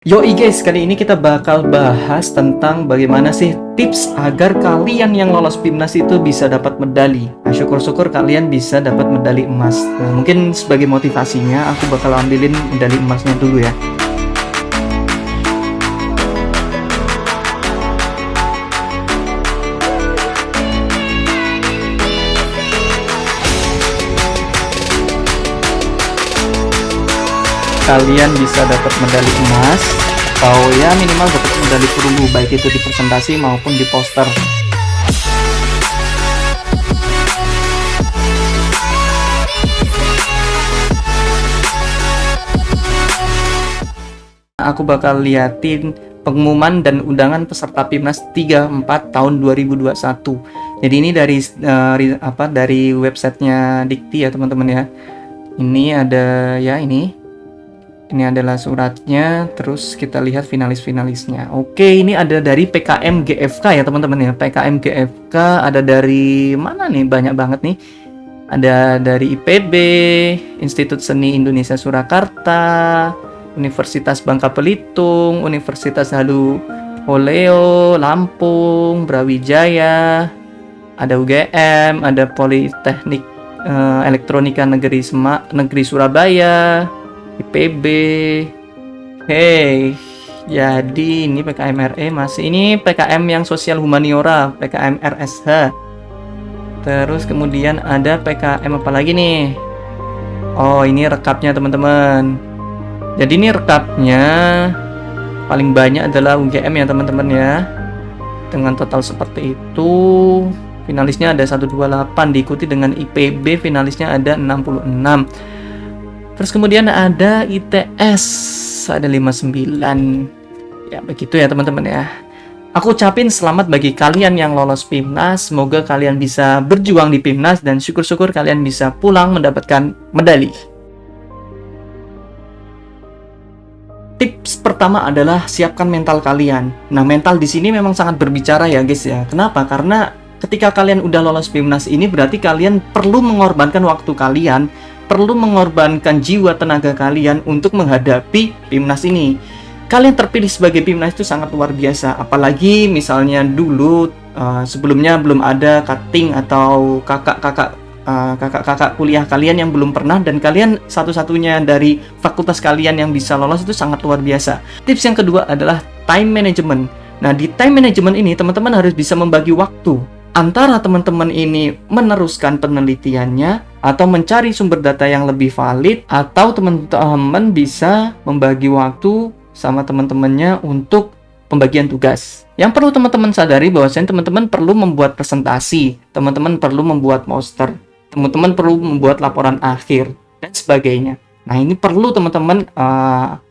Yoi guys, kali ini kita bakal bahas tentang bagaimana sih tips agar kalian yang lolos PIMNAS itu bisa dapat medali. Nah, syukur-syukur kalian bisa dapat medali emas. Nah, mungkin sebagai motivasinya aku bakal ambilin medali emasnya dulu ya. Kalian bisa dapat medali emas atau ya minimal dapat medali perunggu, baik itu di presentasi maupun di poster. Aku bakal liatin pengumuman dan undangan peserta PIMNAS 34 tahun 2021. Jadi ini dari websitenya Dikti ya teman-teman ya. Ini ada ya ini adalah suratnya, terus kita lihat finalis-finalisnya. Oke, ini ada dari PKM GFK ya teman-teman ya. PKM GFK ada dari mana nih? Banyak banget nih. Ada dari IPB, Institut Seni Indonesia Surakarta, Universitas Bangka Belitung, Universitas Halu Oleo, Lampung, Brawijaya, ada UGM, ada Politeknik Elektronika Negeri Surabaya, IPB. Hey, jadi ini PKM RE masih ini PKM yang sosial humaniora, PKM RSH. Terus kemudian ada PKM apa lagi nih? Oh, ini rekapnya teman-teman. Jadi ini rekapnya paling banyak adalah UGM ya teman-teman ya. Dengan total seperti itu. Finalisnya ada 128, diikuti dengan IPB finalisnya ada 66. Terus kemudian ada ITS ada 59. Ya begitu ya teman-teman ya. Aku ucapin selamat bagi kalian yang lolos PIMNAS. Semoga kalian bisa berjuang di PIMNAS dan syukur-syukur kalian bisa pulang mendapatkan medali. Tips pertama adalah siapkan mental kalian. Nah, mental di sini memang sangat berbicara ya guys ya. Kenapa? Karena ketika kalian udah lolos PIMNAS ini berarti kalian perlu mengorbankan waktu kalian, perlu mengorbankan jiwa tenaga kalian untuk menghadapi PIMNAS ini. Kalian terpilih sebagai PIMNAS itu sangat luar biasa. Apalagi misalnya dulu sebelumnya belum ada cutting atau kakak-kakak kuliah kalian yang belum pernah, dan kalian satu-satunya dari fakultas kalian yang bisa lolos itu sangat luar biasa. Tips yang kedua adalah time management. Nah, di time management ini teman-teman harus bisa membagi waktu antara teman-teman ini meneruskan penelitiannya atau mencari sumber data yang lebih valid, atau teman-teman bisa membagi waktu sama teman-temannya untuk pembagian tugas. Yang perlu teman-teman sadari bahwasanya teman-teman perlu membuat presentasi, teman-teman perlu membuat poster, teman-teman perlu membuat laporan akhir dan sebagainya. Nah, ini perlu teman-teman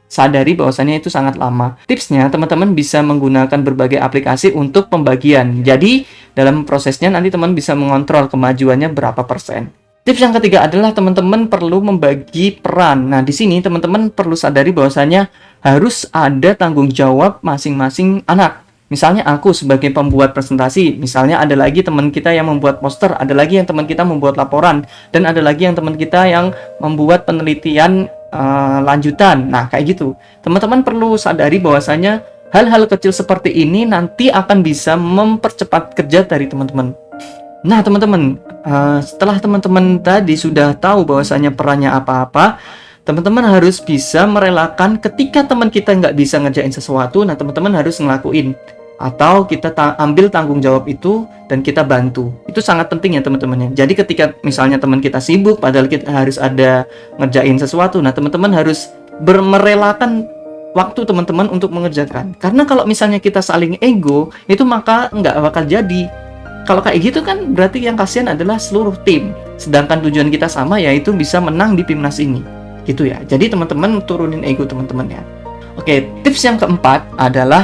sadari bahwasannya itu sangat lama. Tipsnya, teman-teman bisa menggunakan berbagai aplikasi untuk pembagian. Jadi, dalam prosesnya nanti teman bisa mengontrol kemajuannya berapa persen. Tips yang ketiga adalah teman-teman perlu membagi peran. Nah, di sini teman-teman perlu sadari bahwasannya harus ada tanggung jawab masing-masing anak. Misalnya aku sebagai pembuat presentasi, misalnya ada lagi teman kita yang membuat poster, ada lagi yang teman kita membuat laporan, dan ada lagi yang teman kita yang membuat penelitian lanjutan. Nah, kayak gitu. Teman-teman perlu sadari bahwasanya hal-hal kecil seperti ini nanti akan bisa mempercepat kerja dari teman-teman. Nah, teman-teman, setelah teman-teman tadi sudah tahu bahwasanya perannya apa-apa, teman-teman harus bisa merelakan ketika teman kita nggak bisa ngerjain sesuatu. Nah, teman-teman harus ngelakuin, atau kita ambil tanggung jawab itu dan kita bantu. Itu sangat penting ya teman-teman ya. Jadi ketika misalnya teman kita sibuk padahal kita harus ada ngerjain sesuatu, nah teman-teman harus merelakan waktu teman-teman untuk mengerjakan. Karena kalau misalnya kita saling ego, itu maka nggak bakal jadi. Kalau kayak gitu kan berarti yang kasihan adalah seluruh tim. Sedangkan tujuan kita sama, yaitu bisa menang di PIMNAS ini. Gitu ya. Jadi teman-teman turunin ego teman-teman ya. Oke, tips yang keempat adalah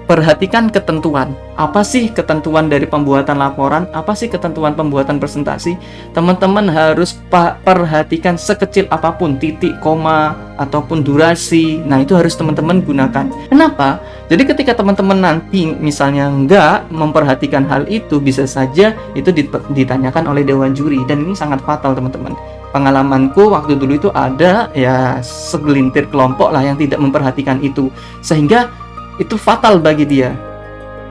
perhatikan ketentuan. Apa sih ketentuan dari pembuatan laporan? Apa sih ketentuan pembuatan presentasi? Teman-teman harus perhatikan sekecil apapun, titik, koma, ataupun durasi. Nah, itu harus teman-teman gunakan. Kenapa? Jadi ketika teman-teman nanti misalnya nggak memperhatikan hal itu, bisa saja itu ditanyakan oleh dewan juri, dan ini sangat fatal teman-teman. pengalamanku waktu dulu itu ada ya segelintir kelompok lah yang tidak memperhatikan itu, sehingga itu fatal bagi dia.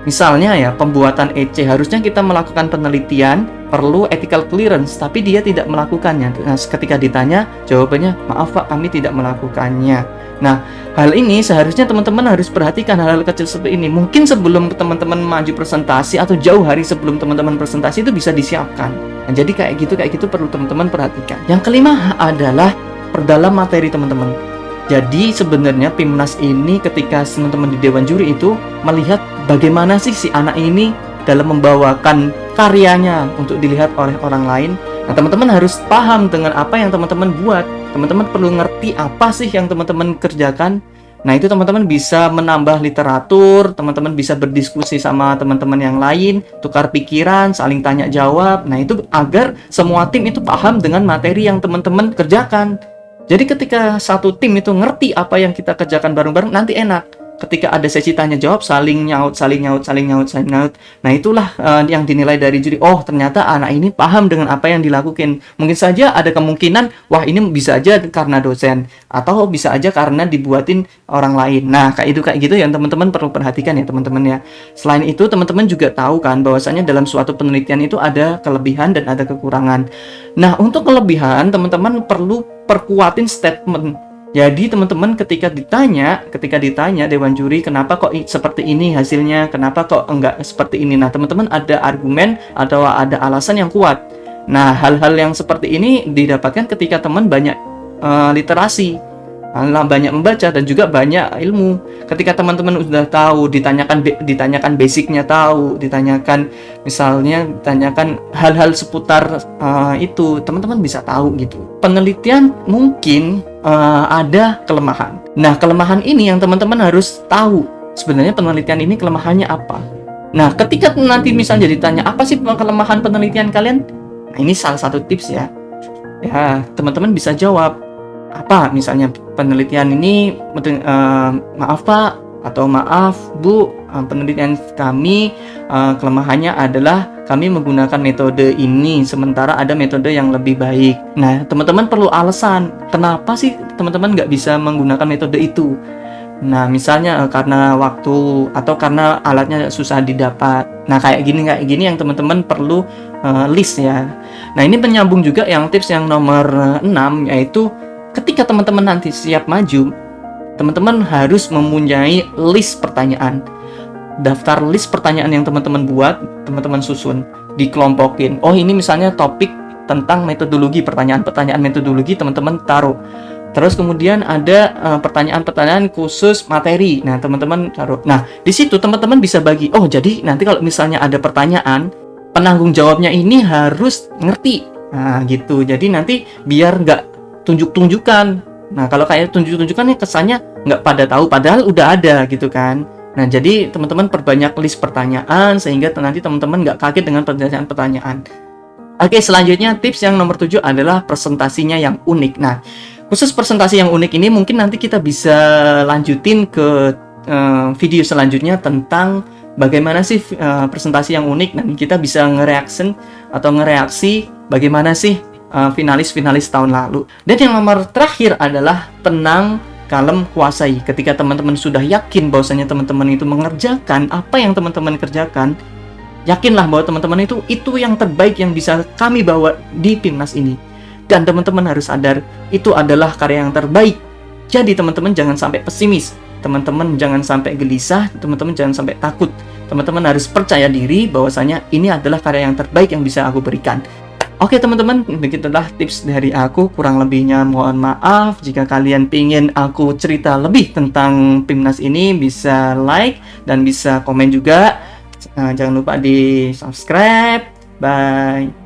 Misalnya ya, pembuatan EC, harusnya kita melakukan penelitian, perlu ethical clearance, tapi dia tidak melakukannya. Nah, ketika ditanya, jawabannya, maaf Pak, kami tidak melakukannya. Nah, hal ini seharusnya teman-teman harus perhatikan hal-hal kecil seperti ini. Mungkin sebelum teman-teman maju presentasi atau jauh hari sebelum teman-teman presentasi itu bisa disiapkan. Nah, jadi kayak gitu perlu teman-teman perhatikan. Yang kelima adalah perdalam materi teman-teman. Jadi sebenarnya Pimnas ini ketika teman-teman di Dewan Juri itu melihat bagaimana sih si anak ini dalam membawakan karyanya untuk dilihat oleh orang lain. Nah, teman-teman harus paham dengan apa yang teman-teman buat. Teman-teman perlu ngerti apa sih yang teman-teman kerjakan. Nah, itu teman-teman bisa menambah literatur, teman-teman bisa berdiskusi sama teman-teman yang lain, tukar pikiran, saling tanya jawab. Nah, itu agar semua tim itu paham dengan materi yang teman-teman kerjakan. Jadi ketika satu tim itu ngerti apa yang kita kerjakan bareng-bareng, nanti enak. Ketika ada sesi tanya jawab, saling nyaut. Nah, itulah yang dinilai dari juri. Oh, ternyata anak ini paham dengan apa yang dilakukan. Mungkin saja ada kemungkinan, wah ini bisa aja karena dosen, atau bisa aja karena dibuatin orang lain. Nah, kayak gitu yang teman-teman perlu perhatikan ya teman-teman ya. Selain itu, teman-teman juga tahu kan bahwasanya dalam suatu penelitian itu ada kelebihan dan ada kekurangan. Nah, untuk kelebihan, teman-teman perlu perkuatin statement. Jadi teman-teman ketika ditanya Dewan Juri, kenapa kok seperti ini hasilnya, kenapa kok enggak seperti ini. Nah, teman-teman ada argumen atau ada alasan yang kuat. Nah, hal-hal yang seperti ini didapatkan ketika teman banyak literasi, banyak membaca dan juga banyak ilmu. Ketika teman-teman sudah tahu, ditanyakan basicnya tahu, ditanyakan hal-hal seputar itu, teman-teman bisa tahu gitu. Penelitian mungkin ada kelemahan. Nah, kelemahan ini yang teman-teman harus tahu. Sebenarnya penelitian ini kelemahannya apa? Nah, ketika nanti misalnya ditanya, apa sih kelemahan penelitian kalian? Nah, ini salah satu tips ya. Ya, teman-teman bisa jawab. Apa misalnya penelitian ini, maaf Pak, atau maaf Bu, penelitian kami kelemahannya adalah kami menggunakan metode ini, sementara ada metode yang lebih baik. Nah, teman-teman perlu alasan kenapa sih teman-teman nggak bisa menggunakan metode itu. Nah, misalnya karena waktu atau karena alatnya susah didapat. Nah, kayak gini yang teman-teman perlu list ya. Nah, ini menyambung juga yang tips yang nomor 6, yaitu ketika teman-teman nanti siap maju, teman-teman harus mempunyai list pertanyaan. Daftar list pertanyaan yang teman-teman buat, teman-teman susun, dikelompokin. Oh, ini misalnya topik tentang metodologi, pertanyaan-pertanyaan metodologi teman-teman taruh. Terus kemudian ada pertanyaan-pertanyaan khusus materi. Nah, teman-teman taruh. Nah, di situ teman-teman bisa bagi. Oh, jadi nanti kalau misalnya ada pertanyaan, penanggung jawabnya ini harus ngerti. Nah, gitu. Jadi nanti biar nggak tunjuk-tunjukkan. Nah, kalau kayak tunjuk-tunjukkan nih kesannya nggak pada tahu, padahal udah ada gitu kan. Nah, jadi teman-teman perbanyak list pertanyaan sehingga nanti teman-teman nggak kaget dengan pertanyaan-pertanyaan. Oke, selanjutnya tips yang nomor 7 adalah presentasinya yang unik. Nah, khusus presentasi yang unik ini mungkin nanti kita bisa lanjutin ke video selanjutnya tentang bagaimana sih presentasi yang unik. Nanti kita bisa ngereaksi bagaimana sih finalis tahun lalu. Dan yang nomor terakhir adalah tenang, kalem, kuasai. Ketika teman-teman sudah yakin bahwasanya teman-teman itu mengerjakan apa yang teman-teman kerjakan, yakinlah bahwa teman-teman itu yang terbaik yang bisa kami bawa di Pimnas ini. Dan teman-teman harus sadar itu adalah karya yang terbaik. Jadi teman-teman jangan sampai pesimis, teman-teman jangan sampai gelisah, teman-teman jangan sampai takut. Teman-teman harus percaya diri bahwasanya ini adalah karya yang terbaik yang bisa aku berikan. Oke teman-teman, begitulah tips dari aku. Kurang lebihnya mohon maaf. Jika kalian pingin aku cerita lebih tentang Pimnas ini, bisa like dan bisa komen juga. Jangan lupa di subscribe. Bye.